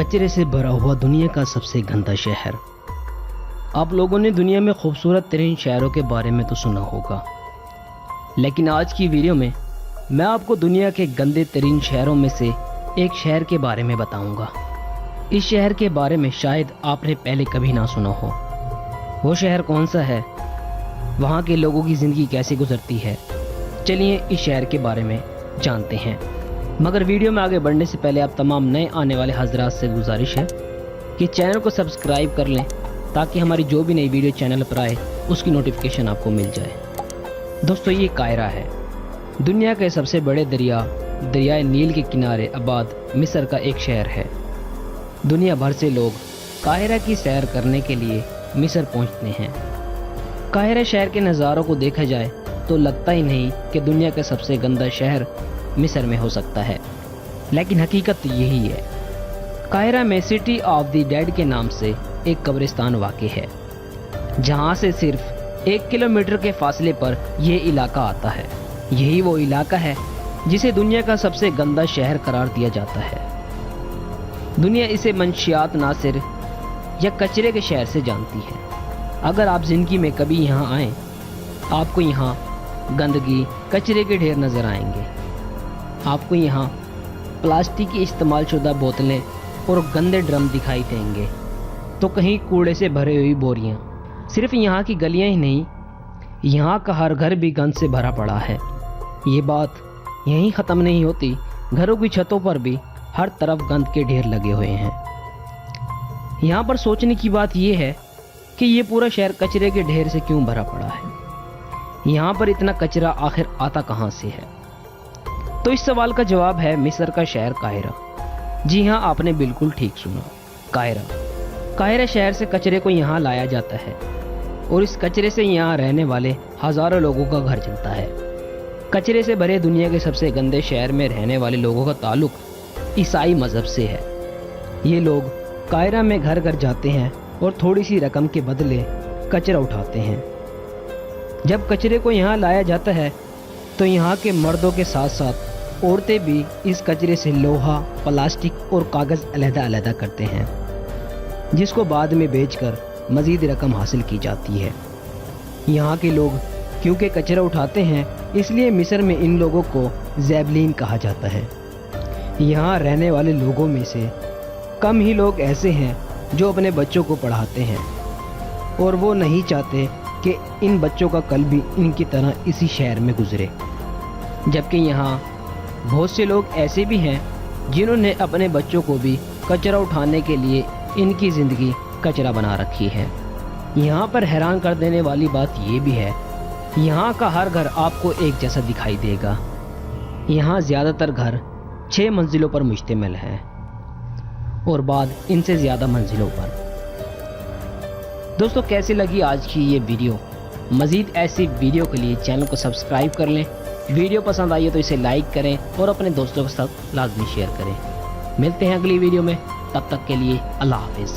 कचरे से भरा हुआ दुनिया का सबसे गंदा शहर। आप लोगों ने दुनिया में खूबसूरत तरीन शहरों के बारे में तो सुना होगा, लेकिन आज की वीडियो में मैं आपको दुनिया के गंदे तरीन शहरों में से एक शहर के बारे में बताऊंगा। इस शहर के बारे में शायद आपने पहले कभी ना सुना हो। वो शहर कौन सा है, वहाँ के लोगों की ज़िंदगी कैसे गुजरती है, चलिए इस शहर के बारे में जानते हैं। मगर वीडियो में आगे बढ़ने से पहले आप तमाम नए आने वाले हजरात से गुजारिश है कि चैनल को सब्सक्राइब कर लें, ताकि हमारी जो भी नई वीडियो चैनल पर आए उसकी नोटिफिकेशन आपको मिल जाए। दोस्तों, ये कायरा है, दुनिया के सबसे बड़े दरियाए नील के किनारे आबाद मिस्र का एक शहर है। दुनिया भर से लोग कायरा की सैर करने के लिए मिस्र पहुंचते हैं। कायरा शहर के नज़ारों को देखा जाए तो लगता ही नहीं कि दुनिया का सबसे गंदा शहर मिस्र में हो सकता है, लेकिन हकीकत यही है। कायरा में सिटी ऑफ द डेड के नाम से एक कब्रिस्तान वाक़ है, जहां से सिर्फ 1 किलोमीटर के फासले पर यह इलाका आता है। यही वो इलाका है जिसे दुनिया का सबसे गंदा शहर करार दिया जाता है। दुनिया इसे मंशियात नासिर या कचरे के शहर से जानती है। अगर आप ज़िंदगी में कभी यहाँ आएँ, आपको यहाँ गंदगी, कचरे के ढेर नज़र आएंगे। आपको यहाँ प्लास्टिक की इस्तेमाल शुदा बोतलें और गंदे ड्रम दिखाई देंगे, तो कहीं कूड़े से भरी हुई बोरियाँ। सिर्फ यहाँ की गलियाँ ही नहीं, यहाँ का हर घर भी गंद से भरा पड़ा है। ये बात यहीं ख़त्म नहीं होती, घरों की छतों पर भी हर तरफ गंद के ढेर लगे हुए हैं। यहाँ पर सोचने की बात यह है कि ये पूरा शहर कचरे के ढेर से क्यों भरा पड़ा है। यहाँ पर इतना कचरा आखिर आता कहाँ से है? तो इस सवाल का जवाब है मिस्र का शहर कायरा। जी हाँ, आपने बिल्कुल ठीक सुना, कायरा शहर से कचरे को यहाँ लाया जाता है और इस कचरे से यहाँ रहने वाले हज़ारों लोगों का घर चलता है। कचरे से भरे दुनिया के सबसे गंदे शहर में रहने वाले लोगों का ताल्लुक ईसाई मज़हब से है। ये लोग कायरा में घर घर जाते हैं और थोड़ी सी रकम के बदले कचरा उठाते हैं। जब कचरे को यहाँ लाया जाता है तो यहाँ के मर्दों के साथ साथ औरतें भी इस कचरे से लोहा, प्लास्टिक और कागज़ अलग-अलग करते हैं, जिसको बाद में बेचकर मज़ीद रकम हासिल की जाती है। यहाँ के लोग क्योंकि कचरा उठाते हैं, इसलिए मिस्र में इन लोगों को ज़ैबलीन कहा जाता है। यहाँ रहने वाले लोगों में से कम ही लोग ऐसे हैं जो अपने बच्चों को पढ़ाते हैं, और वो नहीं चाहते कि इन बच्चों का कल भी इनकी तरह इसी शहर में गुजरे। जबकि यहाँ बहुत से लोग ऐसे भी हैं जिन्होंने अपने बच्चों को भी कचरा उठाने के लिए इनकी ज़िंदगी कचरा बना रखी है। यहाँ पर हैरान कर देने वाली बात ये भी है, यहाँ का हर घर आपको एक जैसा दिखाई देगा। यहाँ ज़्यादातर घर 6 मंजिलों पर मुश्तमिल हैं और बाद इनसे ज़्यादा मंजिलों पर। दोस्तों, कैसी लगी आज की ये वीडियो? मज़ीद ऐसी वीडियो के लिए चैनल को सब्सक्राइब कर लें। वीडियो पसंद आई है तो इसे लाइक करें और अपने दोस्तों के साथ लाजमी शेयर करें। मिलते हैं अगली वीडियो में, तब तक के लिए अल्लाह हाफिज़।